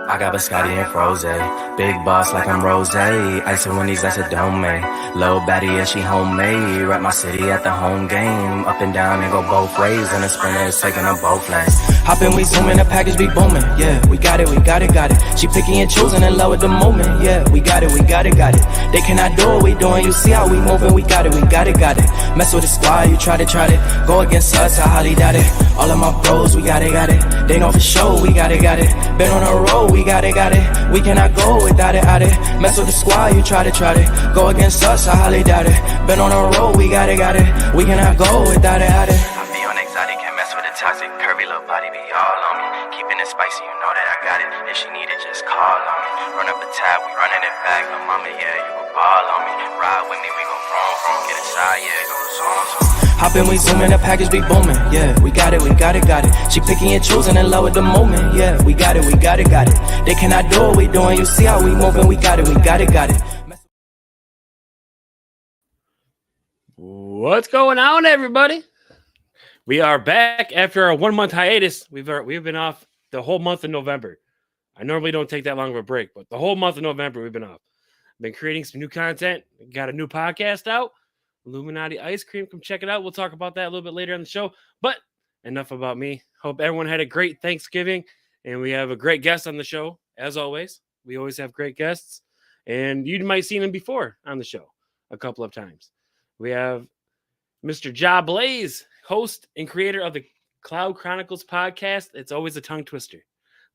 I got biscotti and froze. Big boss like I'm Rose. Ice and Winnie's, that's a dome. Low baddie, yeah, she homemade. Rep my city at the home game. Up and down and go both ways. And the sprinter is taking them both lanes. Hop in, we zooming, the package be booming. Yeah, we got it, we got it, got it. She picky and choosing in love with the moment. Yeah, we got it, we got it, got it. They cannot do what we doing. You see how we moving, we got it, we got it, got it. Mess with the squad, you try to go against us, I highly doubt it. All of my bros, we got it, got it. They know for sure, we got it, got it. Been on a roll, we got it, got it. We cannot go without it, out it. Mess with the squad, you try to go against us, I highly doubt it. Been on a roll, we got it, got it. We cannot go without it, out it. I be on exotic, can't mess with the toxic. Curvy little body be all on me. Keeping it spicy, you know that I got it. If she need it, just call on me. Run up a tab, we running it back. Lil' mama, yeah, you a ball on me. Ride with me, we go from. Get inside, yeah, go zone. Hop in, we zooming, the package be booming. Yeah, we got it, we got it, got it. She picky and choosing in love with the moment. Yeah, we got it, we got it, got it. They cannot do what we doing. You see how we moving, we got it, we got it, got it. What's going on, everybody? We are back after a 1 month hiatus. We've been off the whole month of November. I normally don't take that long of a break, but the whole month of November we've been off. Been creating some new content. Got a new podcast out, Illuminati Ice Cream. Come check it out. We'll talk about that a little bit later on the show. But enough about me. Hope everyone had a great Thanksgiving, and we have a great guest on the show as always. We always have great guests, and you might have seen him before on the show a couple of times. We have Mr. Ja Blaze, host and creator of the Cloud Chronicles podcast. It's always a tongue twister.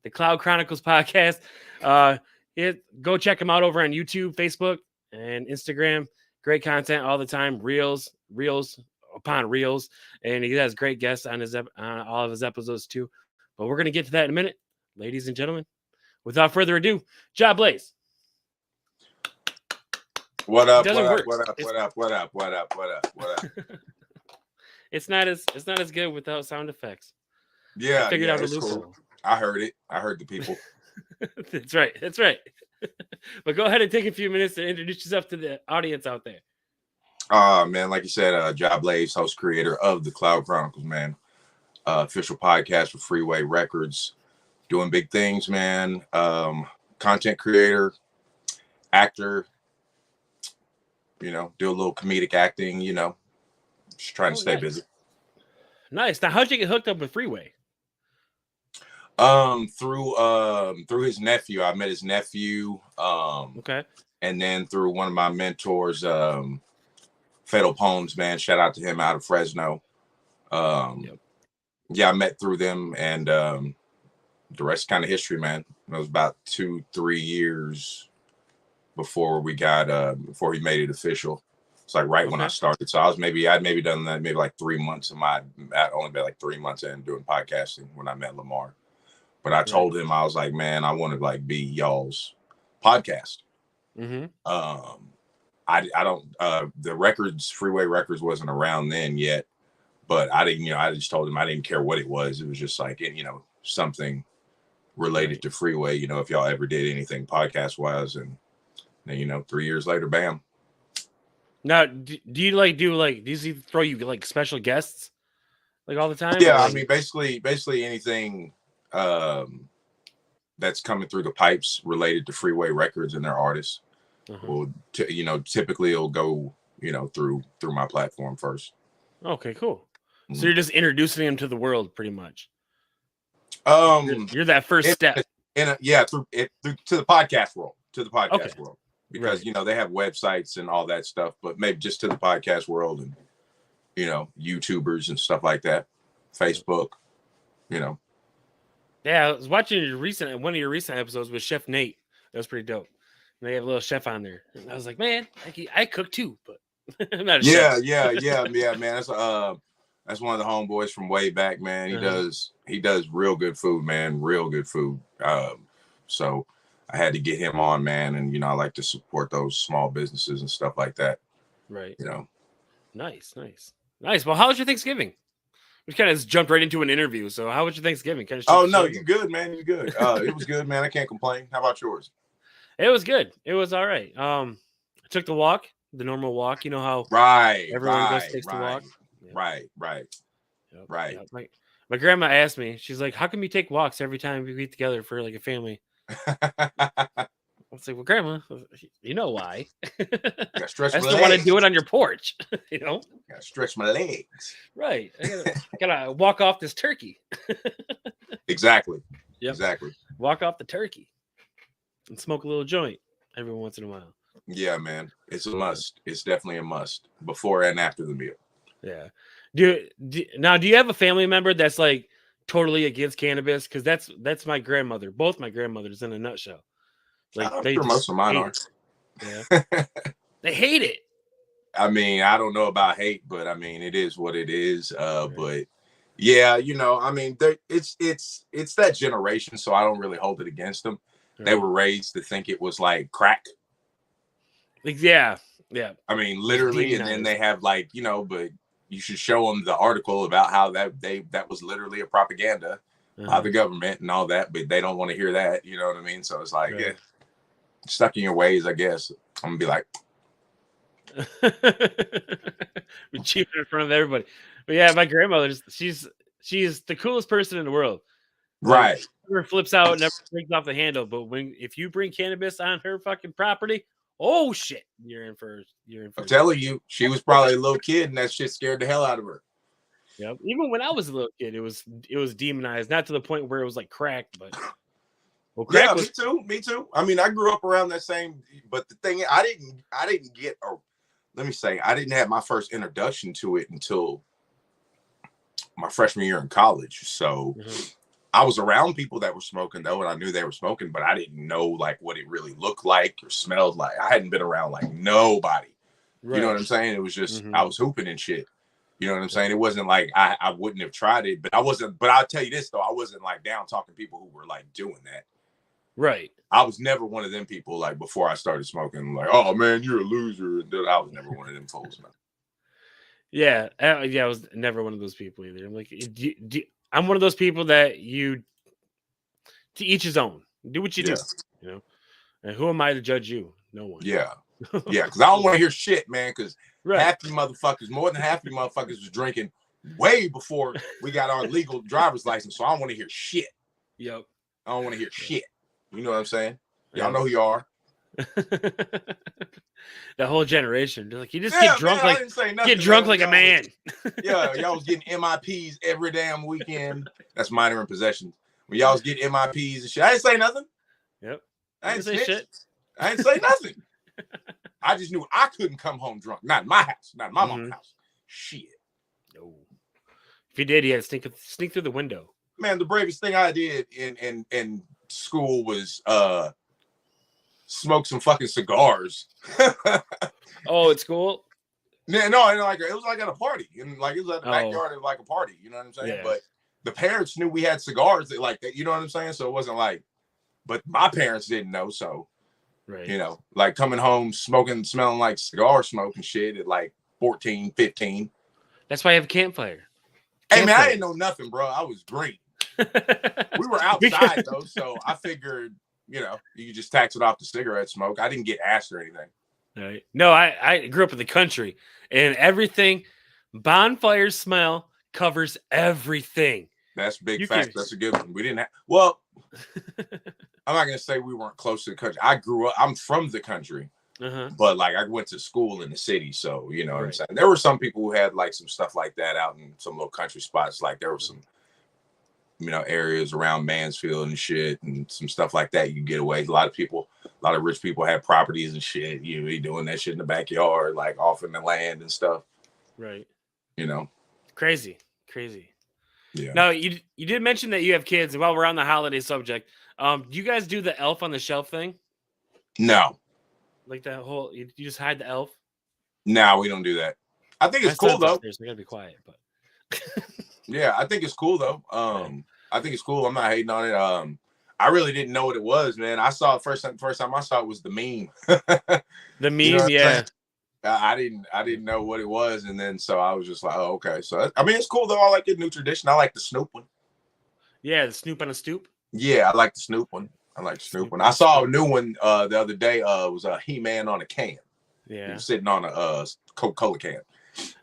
The Cloud Chronicles podcast. Go check him out over on YouTube, Facebook, and Instagram. Great content all the time. Reels upon reels. And he has great guests on all of his episodes too. But we're going to get to that in a minute. Ladies and gentlemen, without further ado, Ja Blaze. What up? It's not as good without sound effects. Yeah, I figured out a loophole. Cool. I heard it. I heard the people. That's right. But go ahead and take a few minutes to introduce yourself to the audience out there. Man, like you said, Ja Blaze, host, creator of the Cloud Chronicles, man. Official podcast for Freeway Records. Doing big things, man. Content creator, actor. Do a little comedic acting, just trying to stay busy. Nice. Now, how'd you get hooked up with Freeway? Through his nephew. I met his nephew. Okay. And then through one of my mentors, Fatal Poems, man. Shout out to him out of Fresno. Yeah, I met through them, and the rest kind of history, man. It was about 2-3 years before we got before he made it official. It's like when I started. So I'd maybe done that like 3 months I'd only been like 3 months in doing podcasting when I met Lamar. But I told him, I was like, man, I want to be y'all's podcast. Mm-hmm. I don't the records, Freeway Records wasn't around then yet, but I didn't, I just told him I didn't care what it was. It was just like, something related to Freeway, if y'all ever did anything podcast wise. And then, 3 years later, bam. Now, do you does he throw you special guests all the time? Yeah, I mean, basically anything that's coming through the pipes related to Freeway Records and their artists. Will typically it'll go through my platform first. Okay, cool. So you're just introducing him to the world, pretty much. You're that first step. Through to the podcast world, world, because they have websites and all that stuff, but maybe just to the podcast world and YouTubers and stuff like that, Facebook, Yeah, I was watching one of your recent episodes with Chef Nate. That was pretty dope. And they have a little chef on there, and I was like, man, I cook too, but I'm not a chef. Yeah, man. That's one of the homeboys from way back, man. He does real good food, man. Real good food. So I had to get him on, man. And I like to support those small businesses and stuff like that. Right. Nice. Well, how was your Thanksgiving? We kind of jumped right into an interview. So how was your Thanksgiving? You good, man. You good. It was good, man. I can't complain. How about yours? It was good. It was all right. I took the walk, the normal walk. You know how everyone takes the walk. Yeah. Right. Yeah. My grandma asked me, she's like, how come you take walks every time we get together for a family I was like, well, Grandma, you know why? Gotta stretch I my still want to legs. do it on your porch, you know? Gotta stretch my legs. Right. I gotta walk off this turkey. Exactly. Yep. Exactly. Walk off the turkey and smoke a little joint every once in a while. Yeah, man. It's a must. It's definitely a must before and after the meal. Yeah. Do you have a family member that's like totally against cannabis? Because that's my grandmother. Both my grandmothers in a nutshell. Like I'm they sure most of mine are. Yeah. They hate it. I mean, I don't know about hate, but I mean, it is what it is. But yeah, you know, I mean, it's that generation, so I don't really hold it against them. Right. They were raised to think it was like crack. Like, yeah. I mean, literally, and then they have like, you know, but you should show them the article about how that was literally a propaganda by the government and all that, but they don't want to hear that. You know what I mean? So it's like, yeah, stuck in your ways, I guess. I'm gonna be like, we cheap in front of everybody. But yeah, my grandmother, she's the coolest person in the world. right. Like, never flips out, never breaks off the handle. But if you bring cannabis on her fucking property, oh shit, you're in for. I'm telling you, she was probably a little kid, and that shit scared the hell out of her. Yep. Even when I was a little kid, it was demonized, not to the point where it was like crack, but crack me too. I mean, I grew up around that same, but the thing I didn't get, or let me say, I didn't have my first introduction to it until my freshman year in college. So I was around people that were smoking though, and I knew they were smoking, but I didn't know like what it really looked like or smelled like. I hadn't been around like nobody. Right. You know what I'm saying? It was just I was hooping and shit. You know what I'm saying? It wasn't like I wouldn't have tried it, but I wasn't. But I'll tell you this though, I wasn't like down talking people who were like doing that. Right. I was never one of them people like before I started smoking. Like, oh man, you're a loser. I was never one of them fools. Man. Yeah, I was never one of those people either. I'm like, I'm one of those people that to each his own. Do what you do, you know. And who am I to judge you? No one. Yeah, yeah. Because I don't want to hear shit, man. Because half you motherfuckers, more than half you motherfuckers, was drinking way before we got our legal driver's license. So I don't want to hear shit. Yep. I don't want to hear shit. You know what I'm saying? Y'all know who you are. The whole generation. They're like, you just get drunk, man, get drunk like a man. Yeah, y'all was getting MIPs every damn weekend. That's minor in possession. When y'all was getting MIPs and shit, I didn't say nothing. Yep. I didn't say shit. I didn't say nothing. I just knew I couldn't come home drunk. Not in my house. Not in my mom's house. Shit. No. If you did, you had to sneak through the window. Man, the bravest thing I did in school was smoke some fucking cigars. Oh, at school? No, it was like at a party, and like it was at the backyard of like a party. You know what I'm saying? Yeah. But the parents knew we had cigars that like that. You know what I'm saying? So it wasn't like, but my parents didn't know. So, you know, like coming home smoking, smelling like cigar smoke and shit at like 14, 15. That's why I have a campfire. Hey man, I didn't know nothing, bro. I was green. We were outside though, so I figured, you know, you could just tax it off the cigarette smoke. I didn't get asked or anything. Right. No, I grew up in the country, and everything, bonfire smell covers everything. That's a big fact. That's a good one. We didn't have, well, I'm not going to say we weren't close to the country. I'm from the country, but like I went to school in the city. So, you know what I'm saying? There were some people who had like some stuff like that out in some little country spots. Like there were some, you know, areas around Mansfield and shit and some stuff like that. You can get away. A lot of rich people have properties and shit. You be doing that shit in the backyard, like off in the land and stuff. Right. You know, crazy. Yeah. Now you did mention that you have kids, and while we're on the holiday subject, do you guys do the elf on the shelf thing? No. Like that whole, you just hide the elf? No, we don't do that. I think it's cool though. So we gotta be quiet, but yeah, I think it's cool though. I think it's cool. I'm not hating on it. I really didn't know what it was, man. I saw it first time I saw it was the meme. The meme, you know yeah. I didn't know what it was, and then so I was just like, oh, okay. So I mean, it's cool though. I like the new tradition. I like the Snoop one. Yeah, the Snoop on a stoop. Yeah, I like the Snoop one. I saw a new one the other day. It was a He-Man on a can. Yeah, he was sitting on a Coca-Cola can.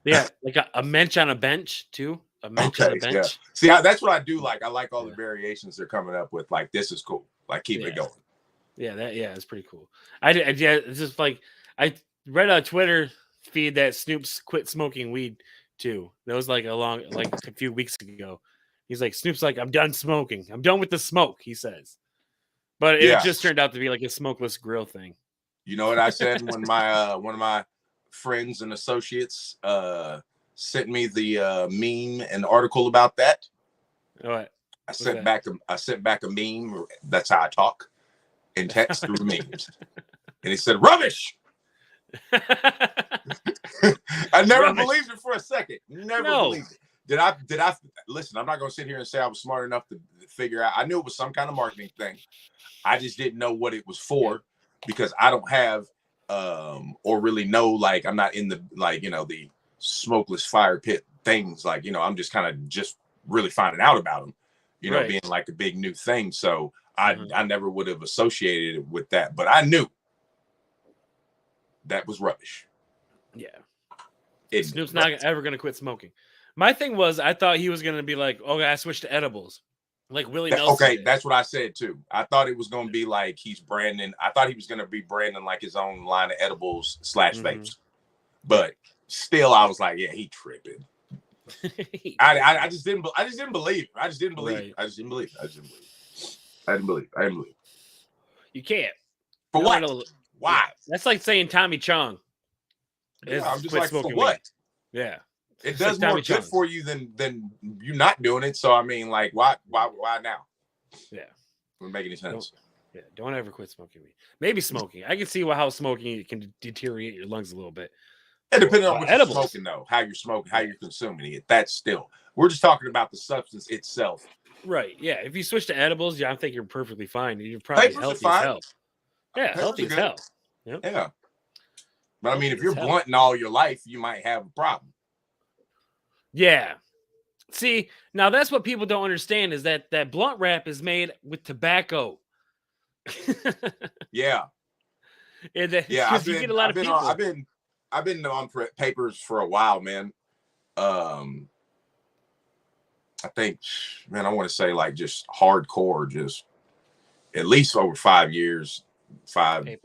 Yeah, like a mensch on a bench too. A mensch on a bench. Yeah. See, that's what I do like. I like all the variations they're coming up with. Like, this is cool. Like keep it going. Yeah, it's pretty cool. Yeah, it's just like I read a Twitter feed that Snoop's quit smoking weed too. That was like a few weeks ago. He's like, Snoop's like, I'm done smoking. I'm done with the smoke, he says. But it just turned out to be like a smokeless grill thing. You know what I said when my one of my friends and associates sent me the meme and article about that? What? I sent back a meme. That's how I talk in text through memes. And he said, rubbish. I never believed it for a second. Never believed it. Did I listen? I'm not going to sit here and say I was smart enough to figure out. I knew it was some kind of marketing thing. I just didn't know what it was for because I don't have or really know, like, I'm not in the, like, you know, the smokeless fire pit things. Like, you know, I'm just kind of just really finding out about them, you know, being like a big new thing. So I never would have associated it with that, but I knew that was rubbish. Yeah. Snoop's not ever going to quit smoking. My thing was, I thought he was going to be like, okay, I switched to edibles. Like Willie Nelson. Okay, that's what I said too. I thought it was going to be like he's branding. I thought he was going to be branding like his own line of edibles / vapes. But still, I was like, yeah, he tripping. I just didn't believe. I just didn't believe. I didn't believe. You can't. For what? Why? That's like saying Tommy Chong. Yeah, I'm just like, for what? Yeah. It does more good for you than you not doing it. So I mean, like, why now? Yeah, doesn't make any sense. Don't ever quit smoking weed. Maybe smoking. I can see how smoking can deteriorate your lungs a little bit. And depending on what you're smoking, though, how you're smoking, how you're consuming it, that's still. We're just talking about the substance itself. Right. Yeah. If you switch to edibles, I think you're perfectly fine. You're probably healthy as hell. Yeah, healthy as hell. Yep. Yeah. But I mean, if you're blunting all your life, you might have a problem. Yeah. See, now that's what people don't understand is that blunt wrap is made with tobacco. Yeah. You get a lot of people. I've been on papers for a while, man. I think, man, I want to say like just hardcore, just at least over 5 years. Longer than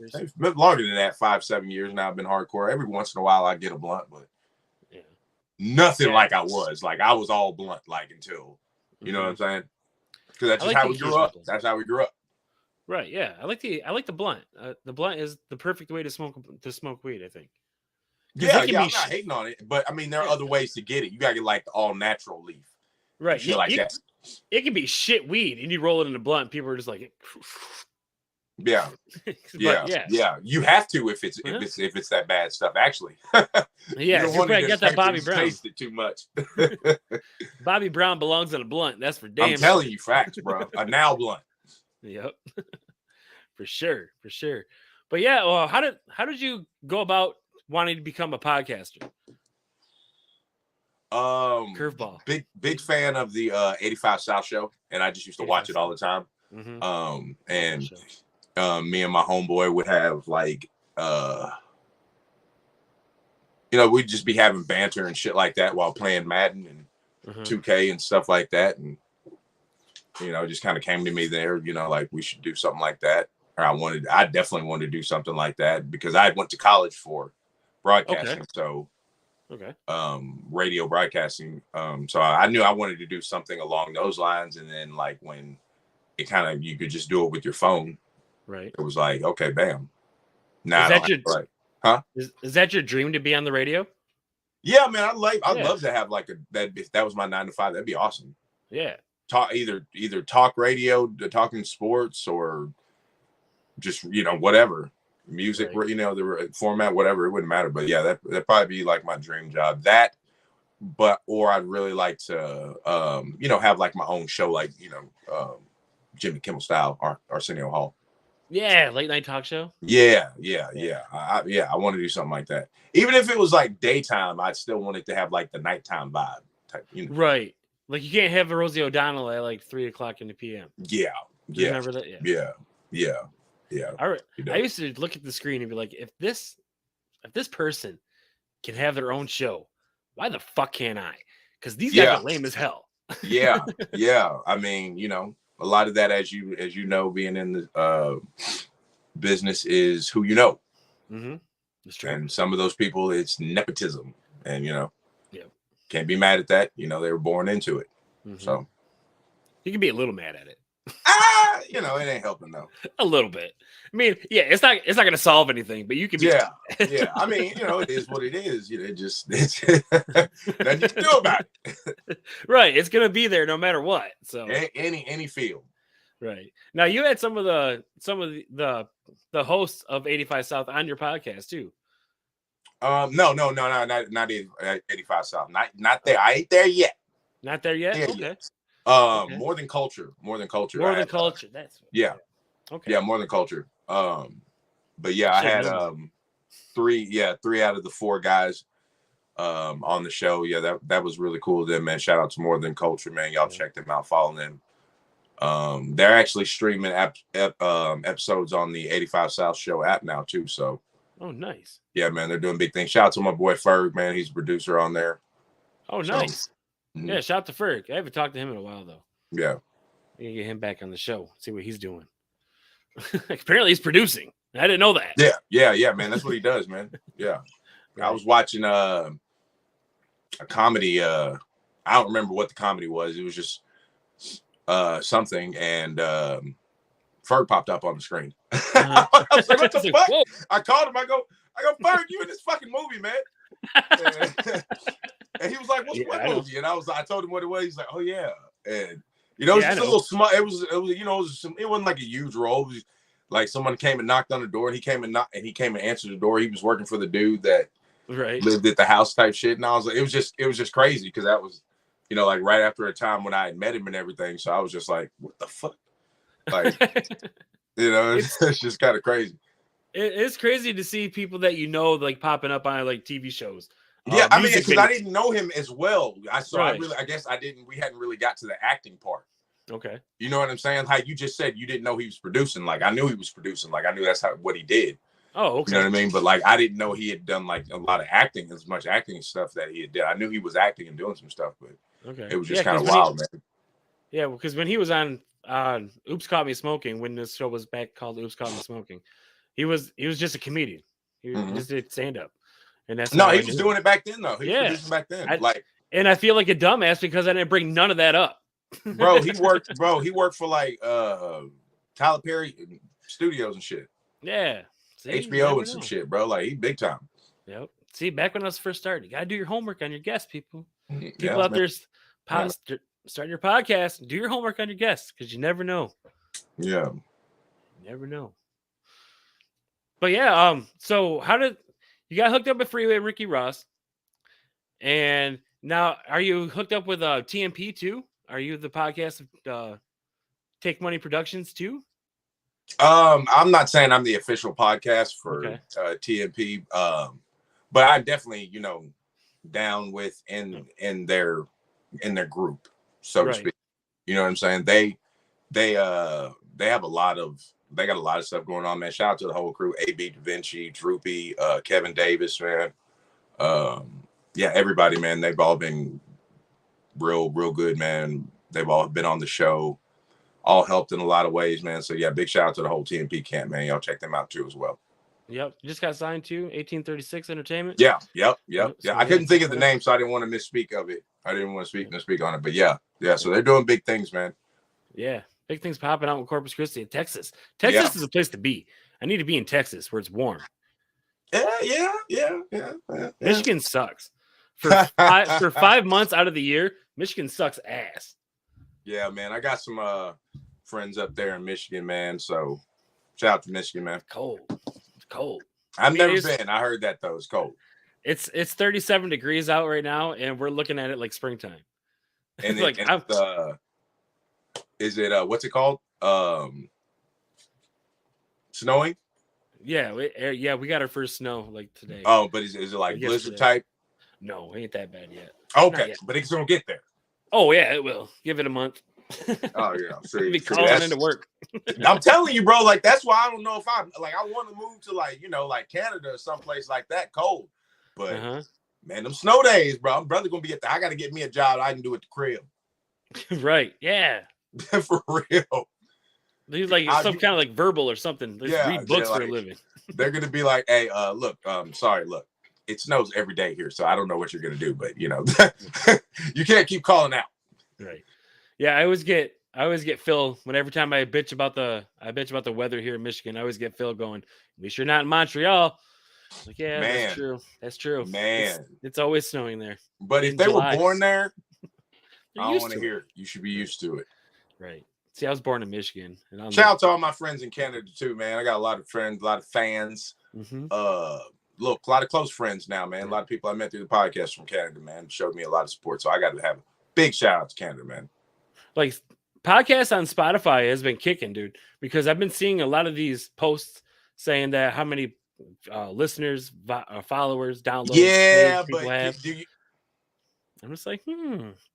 that, 5-7 years now. I've been hardcore. Every once in a while I get a blunt, but nothing like I was. Like I was all blunt, like until you know what I'm saying? Because that's just how we grew up. That's how we grew up. Right. Yeah. I like the blunt. The blunt is the perfect way to smoke weed, I think. Yeah, I'm not hating on it, but I mean there are other ways to get it. You gotta get like the all natural leaf. Right. That. It can be shit weed and you roll it in a blunt, people are just like Yeah. Yeah. You have to if it's that bad stuff, actually. Yeah, you probably got that Bobby Brown. Taste it too much. Bobby Brown belongs in a blunt. That's for damn. I'm telling you facts, bro. A now blunt. Yep. For sure. But yeah, well, how did you go about wanting to become a podcaster? Curveball. Big fan of the 85 South show, and I just used to watch it all the time. And me and my homeboy would have like we'd just be having banter and shit like that while playing Madden and 2K and stuff like that. And it just kind of came to me there, like we should do something like that. Or I definitely wanted to do something like that because I went to college for broadcasting. Okay. So radio broadcasting. So I knew I wanted to do something along those lines. And then like when it kind of, you could just do it with your phone. Right. It was like, okay, bam. Now is that your dream to be on the radio? Yeah, man. I'd love to have like that. If that was my 9 to 5, that'd be awesome. Yeah. Either talk radio, talking sports, or just, whatever music, right. The format, whatever, it wouldn't matter. But yeah, that'd probably be like my dream job. Or I'd really like to, have like my own show, like, Jimmy Kimmel style, Arsenio Hall. Yeah, late night talk show. Yeah. I want to do something like that. Even if it was like daytime, I'd still want it to have like the nighttime vibe type. Right. Like you can't have a Rosie O'Donnell at like 3:00 in the PM. Yeah. You remember that? Yeah. All right. I used to look at the screen and be like, if this person can have their own show, why the fuck can't I? Because these guys are lame as hell. Yeah. I mean, a lot of that, as you know, being in the business is who you know. Mm-hmm. That's true. And some of those people, it's nepotism, and yeah, can't be mad at that. They were born into it. Mm-hmm. So you can be a little mad at it. It ain't helping though. A little bit. I mean, yeah, it's not going to solve anything, but you can be. Yeah. I mean, it is what it is. It's nothing you can do about it. Right. It's going to be there no matter what. So any field. Right. Now you had some of the hosts of 85 South on your podcast too. No, not 85 South. Not there. I ain't there yet. Not there yet. Yeah, okay. Yet. More than culture. More than culture. That's yeah. Okay. Yeah, more than culture. But yeah, I had 3 out of the 4 guys on the show. Yeah, that was really cool. Then, man, shout out to More Than Culture, man. Y'all check them out, follow them. They're actually streaming episodes on the 85 South Show app now too. So, oh, nice. Yeah, man, they're doing big things. Shout out to my boy Ferg, man. He's a producer on there. Oh, nice. Yeah, shout out to Ferg. I haven't talked to him in a while though. Yeah, we can get him back on the show. See what he's doing. Apparently, he's producing. I didn't know that. Yeah, man. That's what he does, man. Yeah, right. I was watching a comedy. I don't remember what the comedy was. It was just something, and Ferg popped up on the screen. I was like, what the fuck? Whoa. I called him. I go, Ferg, you in this fucking movie, man? And he was like, "What movie?" And I told him what it was. He's like, "Oh yeah." And it was just a little small. It wasn't like a huge role. It was like someone came and knocked on the door, and he came and answered the door. He was working for the dude that lived at the house type shit. And I was like, it was just crazy because that was, like right after a time when I had met him and everything. So I was just like, what the fuck? Like, it's just kind of crazy. It's crazy to see people that like popping up on like TV shows. Yeah, I mean, because I didn't know him as well. I guess I didn't. We hadn't really got to the acting part. Okay. You know what I'm saying? Like you just said, you didn't know he was producing. Like I knew he was producing. Like I knew that's what he did. Oh, okay. You know what I mean? But like I didn't know he had done like a lot of acting, as much acting stuff that he had did. I knew he was acting and doing some stuff, but it was just kind of wild, man. Yeah, because when he was on Oops Caught Me Smoking, when this show was back called Oops Caught Me Smoking, he was just a comedian. He just did stand up. And that's he was doing it back then though. He was producing back then. And I feel like a dumbass because I didn't bring none of that up. Bro, he worked for like Tyler Perry Studios and shit. Yeah. See, HBO and some shit, bro. Like he big time. Yep. See, back when I was first starting, you gotta do your homework on your guests, people. People out there starting your podcast, do your homework on your guests because you never know. Yeah. You never know. But yeah, so how did you got hooked up with Freeway Ricky Ross? And now are you hooked up with TMP too? Are you the podcast of Take Money Productions too? I'm not saying I'm the official podcast for TMP, but I'm definitely, down with in their group, so to speak. You know what I'm saying? They have a lot of stuff going on, man. Shout out to the whole crew: AB Da Vinci, Droopy, Kevin Davis, man. Everybody, man. They've all been real good, man. They've all been on the show, all helped in a lot of ways, man. So yeah, big shout out to the whole TMP camp, man. Y'all check them out too as well. Yep, just got signed to 1836 Entertainment. Yeah. So I couldn't think of the name, so I didn't want to misspeak of it. I didn't want to speak on it, but yeah. So they're doing big things, man. Yeah. Big things popping out in Corpus Christi in Texas. Texas is a place to be. I need to be in Texas where it's warm. Yeah. Michigan sucks. For 5 months out of the year, Michigan sucks ass. Yeah, man. I got some friends up there in Michigan, man. So shout out to Michigan, man. It's cold. I've never been. I heard that though. It's cold. It's 37 degrees out right now, and we're looking at it like springtime. And like is it what's it called? Snowing? Yeah, we got our first snow like today. Oh, but is it like blizzard type? No, it ain't that bad yet. Okay, but it's gonna get there. Oh yeah, it will. Give it a month. Oh yeah, see, be calling into work. I'm telling you, bro. Like that's why I don't know if I want to move to like Canada or someplace like that cold. But man, them snow days, bro. I'm brother gonna be I gotta get me a job I can do at the crib. Right? Yeah. For real. He's like some kind of like verbal or something. They read books for a living. They're gonna be like, hey, look, sorry, look, it snows every day here, so I don't know what you're gonna do, but you know, you can't keep calling out. Right. Yeah, I always get Phil every time I bitch about the weather here in Michigan. I always get Phil going, at least you're not in Montreal. Like, yeah, Man. that's true. That's true. Man. It's always snowing there. But if they July. were born there, I don't want to to hear it. You should be used to it. Right. See, I was born in Michigan. And shout out to all my friends in Canada too, man. I got a lot of friends, a lot of fans. Mm-hmm. Look, a lot of close friends now, man. A lot of people I met through the podcast from Canada, man, showed me a lot of support. So I got to have a big shout out to Canada, man. Like, podcasts on Spotify has been kicking, dude, because I've been seeing a lot of these posts saying that how many listeners, followers, downloads, yeah, people but have. I'm just like,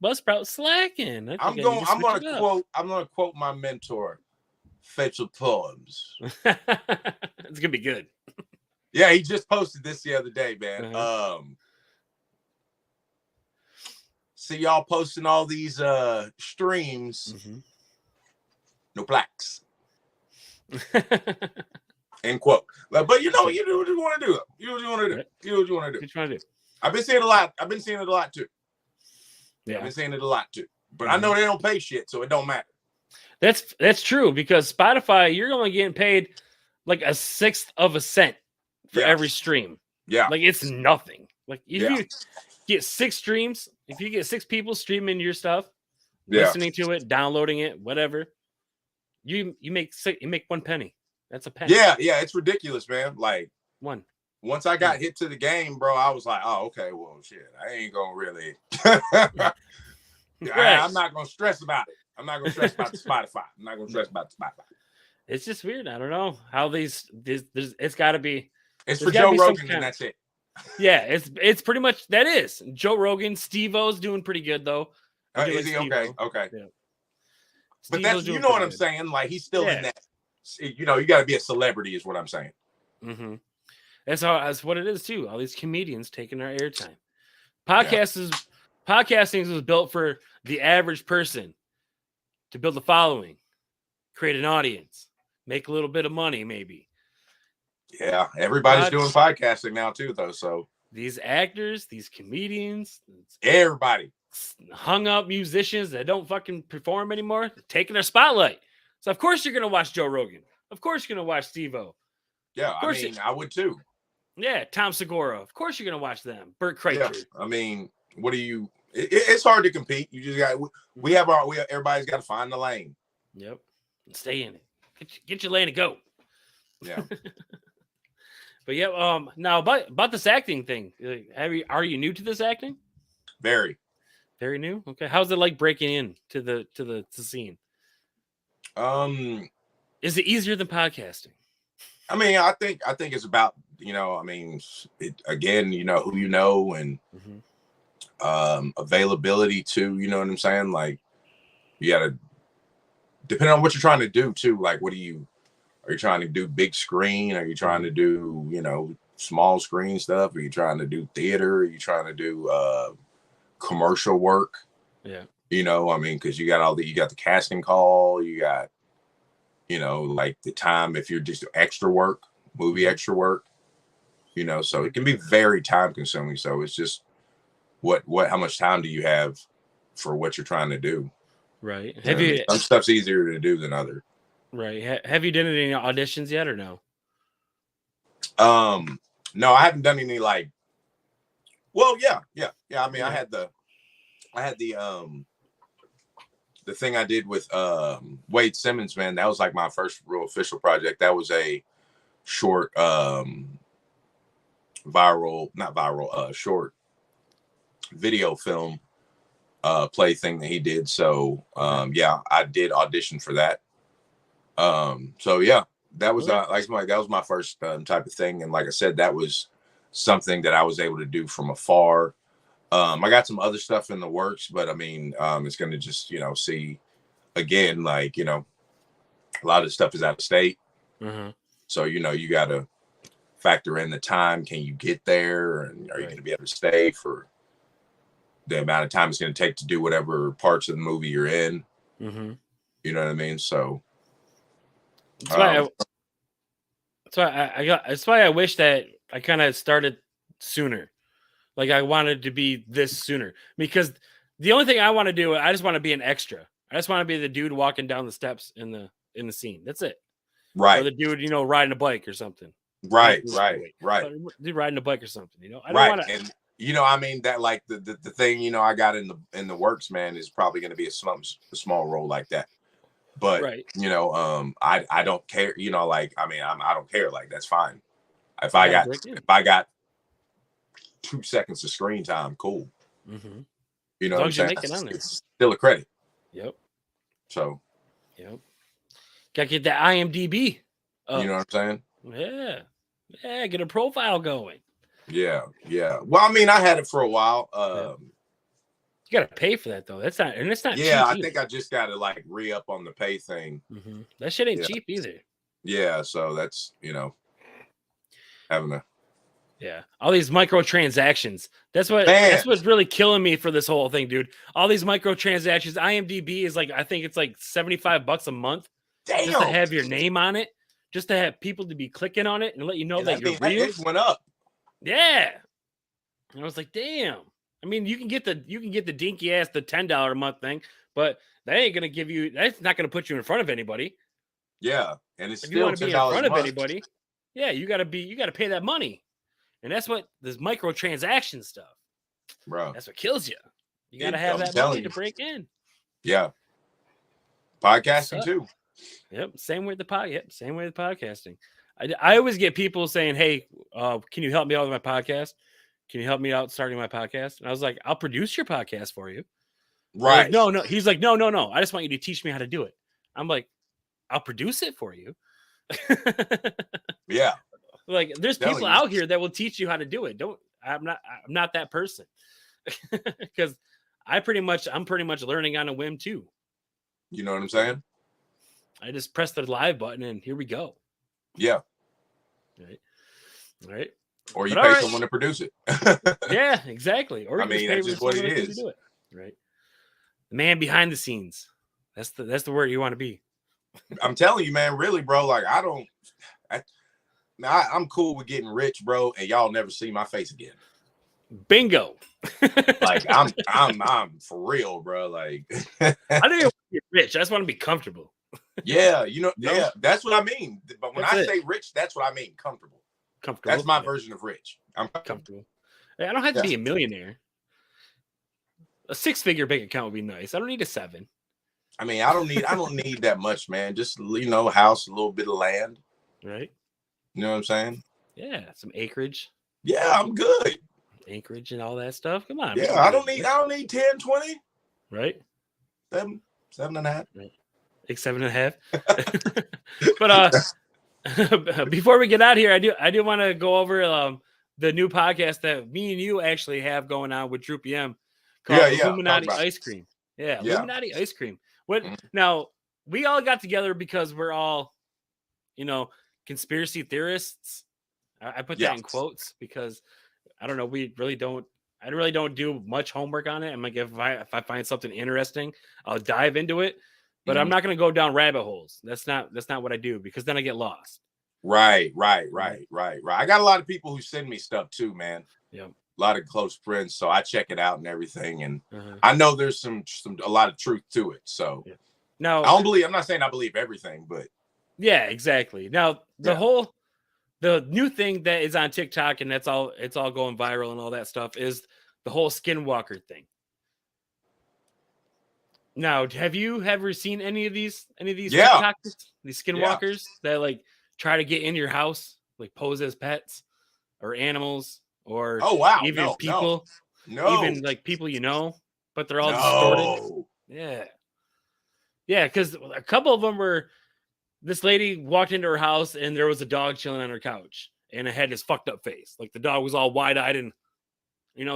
Buzzsprout slacking. I'm gonna quote my mentor, Facial Poems. It's gonna be good. Yeah, he just posted this the other day, man. See y'all posting all these streams. Mm-hmm. No blacks. End quote. But you know, you do what you want to do. You do what you want to do. You do what you want to do. What you trying to do? I've been seeing it a lot. I've been seeing it a lot too. Yeah, I've been seeing it a lot too. But I know they don't pay shit, so it don't matter. That's true, because Spotify, you're only getting paid like 1/6 of a cent for every stream. Yeah. Like, it's nothing. Like, if you get 6 streams, if you get 6 people streaming your stuff, listening to it, downloading it, whatever, you make 1 penny. That's a penny. Yeah, it's ridiculous, man. Like, one. Once I got hit to the game, bro, I was like, oh, okay, well, shit, I ain't gonna really. I'm not gonna stress about it. I'm not gonna stress about the Spotify. I'm not gonna stress about the Spotify. It's just weird. I don't know how it's got to be. It's for Joe Rogan, and that's it. Yeah, it's pretty much that is Joe Rogan. Steve-O's doing pretty good though. Is he okay? Okay. Yeah. But that's, you know what I'm saying? Like, he's still in that. You know, you got to be a celebrity, is what I'm saying. Mm-hmm. That's what it is too. All these comedians taking our airtime. Podcasting was built for the average person to build a following, create an audience, make a little bit of money, maybe. Yeah, everybody's doing podcasting now too, though. So these actors, these comedians, everybody hung up musicians that don't fucking perform anymore, taking their spotlight. So of course you're gonna watch Joe Rogan. Of course you're gonna watch Steve-O. Yeah, I mean, I would too. Yeah, Tom Segura. Of course you're gonna watch them. Burt Kreischer. Yeah, I mean, what do you? It's hard to compete. You just got. Everybody's got to find the lane. Yep, stay in it. Get your lane and go. Yeah. But yeah, now about this acting thing, are you new to this acting? Very new. Okay, how's it like breaking in to the scene? Is it easier than podcasting? I mean, I think it's about, I mean, again, who you know, and availability too. You know what I'm saying? Like, you gotta, depending on what you're trying to do too. Like, are you trying to do big screen? Are you trying to do, small screen stuff? Are you trying to do theater? Are you trying to do commercial work? Yeah. I mean, because you got the casting call, you got, like the time, if you're just extra work, movie extra work, so it can be very time consuming. So it's just how much time do you have for what you're trying to do? Right. Some stuff's easier to do than other. Right. Have you done any auditions yet or no? No, I haven't done any well, yeah. I mean, I had the thing I did with Wade Simmons, man. That was like my first real official project. That was a short short video film play thing that he did. So I did audition for that. So yeah, that was that was my first type of thing. And like I said, that was something that I was able to do from afar. I got some other stuff in the works, but I mean, it's going to just, see again, like, a lot of stuff is out of state. Mm-hmm. So, you got to factor in the time. Can you get there? And are you going to be able to stay for the amount of time it's going to take to do whatever parts of the movie you're in? Mm-hmm. You know what I mean? So That's why I wish that I kind of started sooner. Like I wanted to be this sooner, because the only thing I want to do, I just want to be an extra. I just want to be the dude walking down the steps in the scene. That's it. Or the dude, riding a bike or something. Right. Dude riding a bike or something. I don't want to. And I mean that like the thing I got in the works, man, is probably going to be a small role like that. But I don't care. Like I mean, I don't care. Like that's fine. If I got 2 seconds of screen time, cool. Mm-hmm. You know what I'm saying? It's still a credit. Yep. So. Yep. Gotta get that IMDb. You know what I'm saying? Yeah. Yeah. Get a profile going. Yeah. Well, I mean, I had it for a while. You gotta pay for that though. That's not Yeah, cheap I either. think I just gotta like re-up on the pay thing. Mm-hmm. That shit ain't cheap either. Yeah, so that's having a. Yeah, all these microtransactions. That's what's really killing me for this whole thing, dude. All these microtransactions. IMDb is like, I think it's like $75 a month. Damn. Just to have your name on it, just to have people to be clicking on it and let you know that you're real. It went up. Yeah, and I was like, damn. I mean, you can get the dinky ass, the $10 a month thing, but that ain't gonna give you. That's not gonna put you in front of anybody. Yeah, and it's if still you want to be in front of month. anybody. Yeah, you gotta pay that money, and that's what this microtransaction stuff, bro. That's what kills you. You gotta have that money to break in. Yeah, podcasting too. Yep, same with the podcasting. I always get people saying, "Hey, can you help me out with my podcast? Can you help me out starting my podcast?" And I was like, "I'll produce your podcast for you." Right? Like, no. He's like, no. I just want you to teach me how to do it. I'm like, I'll produce it for you. Yeah. Like, there's people out here that will teach you how to do it. I'm not that person, because I'm pretty much learning on a whim too. You know what I'm saying? I just press the live button and here we go. Yeah. Right. Or you pay someone to produce it. Yeah, exactly. Or that's just what it is. To do it. Right. The man behind the scenes. That's the word you want to be. I'm telling you, man, really, bro. Like I'm cool with getting rich, bro, and y'all never see my face again. Bingo. Like I'm for real, bro. Like I don't even want to get rich. I just want to be comfortable. Yeah, yeah, that's what I mean. But when I say rich, that's what I mean. Comfortable. That's my version of rich. I'm comfortable. I don't have to be a millionaire. A 6-figure bank account would be nice. I don't need a 7. I mean, I don't need that much, man. Just house, a little bit of land. Right. You know what I'm saying? Yeah, some acreage. Yeah, I'm good. Acreage and all that stuff. Come on. Yeah, I don't need 10, 20. Right. 7 and a half. Right. Like 7.5. But before we get out here, I do want to go over the new podcast that me and you actually have going on with Drew PM called Illuminati Ice Cream. Yeah, Illuminati Ice Cream. What now? We all got together because we're all, conspiracy theorists. I put that in quotes because I don't know. I really don't do much homework on it. I'm like, if I find something interesting, I'll dive into it. But I'm not going to go down rabbit holes. That's not what I do, because then I get lost. Right. I got a lot of people who send me stuff too, man. Yeah. A lot of close friends, so I check it out and everything, and I know there's a lot of truth to it. So now I'm not saying I believe everything, but yeah, exactly. Now the new thing that is on TikTok, and it's all going viral and all that stuff, is the whole skinwalker thing. Now, have you ever seen any of these TikTokers, these skinwalkers that like try to get in your house, like pose as pets or animals, or even people, even like people but they're all distorted. Yeah, because a couple of them were. This lady walked into her house and there was a dog chilling on her couch, and it had this fucked up face, like the dog was all wide eyed and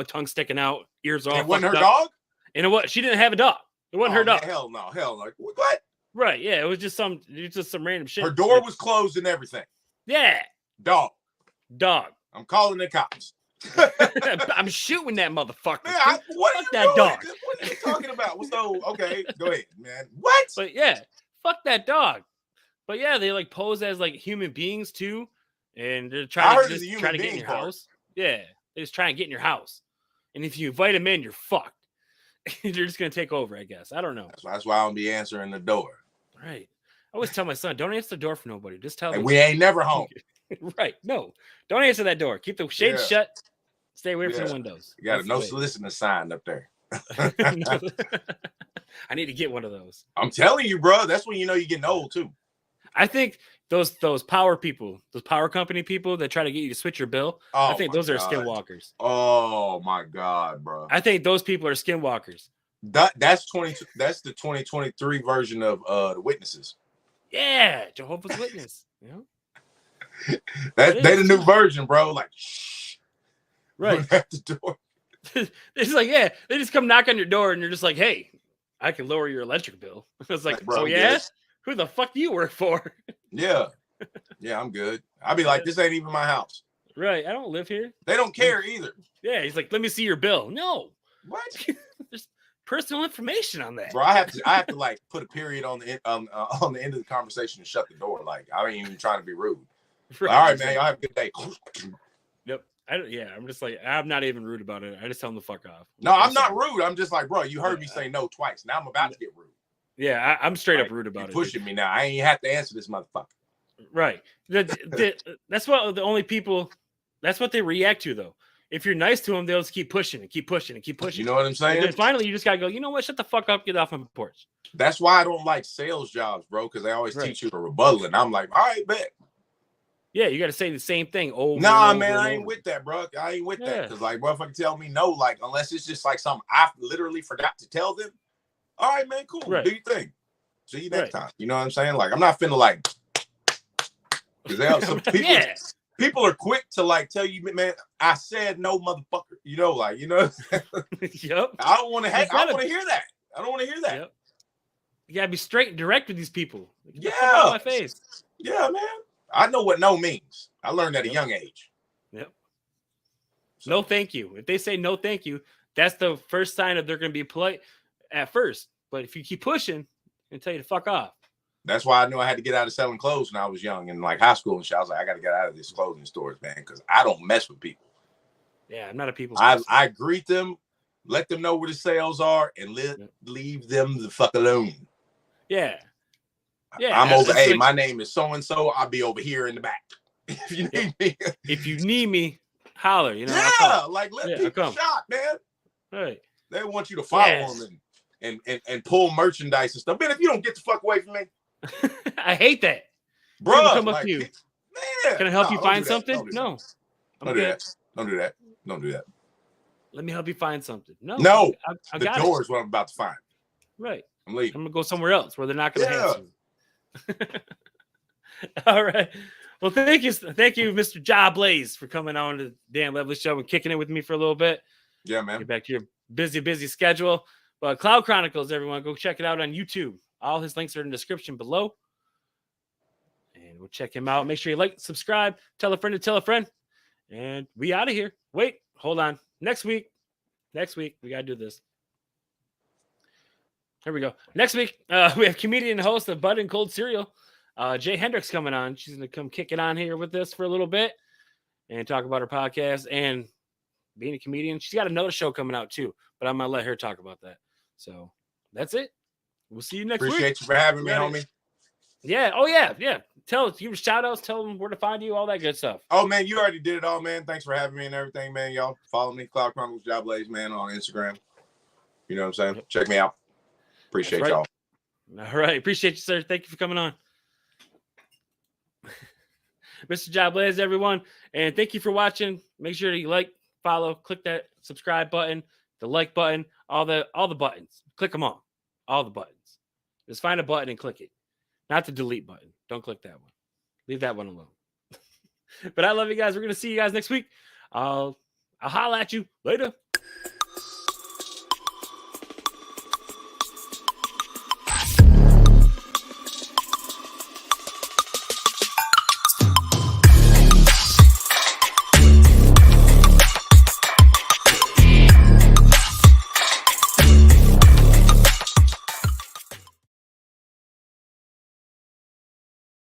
tongue sticking out, ears all. It wasn't her dog, and she didn't have a dog. It wasn't her dog. Hell no. Like what? Right? Yeah, it was just some random shit. Her door was closed and everything. Yeah. Dog. I'm calling the cops. I'm shooting that motherfucker. Man, what are you that doing? dog? What are you talking about? So okay, go ahead, man. What? But yeah, fuck that dog. But yeah, they like pose as like human beings too, and they're I trying heard to it's a just human try to get being in your part. house. Yeah, they just try and get in your house, and if you invite them in, you're fucked. They're just gonna take over, I guess. I don't know. That's why I don't be answering the door. Right. I always tell my son, don't answer the door for nobody. Just tell And them. we ain't never home. Right. No, don't answer that door. Keep the shades Yeah. shut. Stay away from Yeah. the windows. You got That's a no the way. soliciting sign up there. No. I need to get one of those. I'm telling you, bro. That's when you know you're getting old too. I think those power people, those power company people that try to get you to switch your bill, Oh, I think my those are God. skinwalkers. Oh my God, bro. I think those people are skinwalkers. That's the 2023 version of the Witnesses. Yeah, Jehovah's Witness. You know? They the new version, bro. Like, shh. Right. At the door. It's like, yeah, they just come knock on your door and you're just like, hey, I can lower your electric bill. It's like, bro, oh yeah? good. Who the fuck do you work for? Yeah. Yeah, I'm good. I'll be like, this ain't even my house. Right. I don't live here. They don't care either. Yeah, he's like, let me see your bill. No. What? There's personal information on that. Bro, I have to like put a period on the end of the conversation and shut the door. Like, I ain't even trying to be rude. Right. All right, man. Y'all have a good day. Yep. I'm just like, I'm not even rude about it. I just tell them to fuck off. No, I'm not rude. I'm just like, bro, you heard me say no twice. Now I'm about to get rude. Yeah, I'm straight like, up rude about you're it. pushing me now. I ain't have to answer this motherfucker. Right. That's what the only people, that's what they react to, though. If you're nice to them, they'll just keep pushing and keep pushing and keep pushing. You know what I'm saying? And then finally, you just got to go, you know what? Shut the fuck up. Get off my porch. That's why I don't like sales jobs, bro, because they always teach you a rebuttal. And I'm like, all right, bet. Yeah, you got to say the same thing over. Nah, and over man, and I ain't over. with that, bro. I ain't with that. Because, like, motherfucker tell me no, like, unless it's just like something I literally forgot to tell them. All right, man, cool. Right. Do your thing. See you next time. You know what I'm saying? Like, I'm not finna, like, because some people, people are quick to, like, tell you, man, I said no, motherfucker. You know, like, you know. Yep. I don't want to I don't want to hear that. I don't want to hear that. Yep. You got to be straight and direct with these people. Yeah. Out of my face. Yeah, man. I know what no means. I learned at a young age. Yep. So. No, thank you. If they say no, thank you, that's the first sign of they're going to be polite at first. But if you keep pushing, and tell you to fuck off. That's why I knew I had to get out of selling clothes when I was young in like high school and shit. I was like, I got to get out of these clothing stores, man, because I don't mess with people. Yeah, I'm not a people. I greet them, let them know where the sales are, and leave them the fuck alone. Yeah. Yeah. I'm over. Hey, my name is so and so. I'll be over here in the back. If you need me. If you need me, holler. You know. Yeah, like let people shop, man. Right. They want you to follow them and pull merchandise and stuff. Man, if you don't get the fuck away from me. I hate that. Bro, come up to you. Man, can I help you find something? No. Don't do that. Don't do that. Don't do that. Let me help you find something. No. I the got door is what I'm about to find. Right. I'm leaving. I'm gonna go somewhere else where they're not gonna answer me. All right. Well, thank you, Mr. Job Blaze, for coming on to the Dan Levely Show and kicking it with me for a little bit. Yeah, man. Get back to your busy schedule. But Cloud Chronicles, everyone, go check it out on YouTube. All his links are in the description below. And we'll check him out. Make sure you like, subscribe, tell a friend to tell a friend. And we out of here. Wait, hold on. Next week, we got to do this. Here we go. Next week, we have comedian and host of Bud and Cold Cereal, Jay Hendricks, coming on. She's going to come kick it on here with us for a little bit and talk about her podcast and being a comedian. She's got another show coming out too, but I'm going to let her talk about that. So that's it. We'll see you next week. Appreciate you for having me, homie. Yeah. Oh, yeah. Give shout outs, tell them where to find you, all that good stuff. Oh, man, you already did it all, man. Thanks for having me and everything, man. Y'all follow me, Cloud Chronicles, Job Blaze, man, on Instagram. You know what I'm saying? Yep. Check me out. Appreciate y'all. All right. Appreciate you, sir. Thank you for coming on. Mr. Job Blaze, everyone. And thank you for watching. Make sure you like, follow, click that subscribe button, the like button, all the buttons. Click them all. All the buttons. Just find a button and click it. Not the delete button. Don't click that one. Leave that one alone. But I love you guys. We're going to see you guys next week. I'll holla at you later.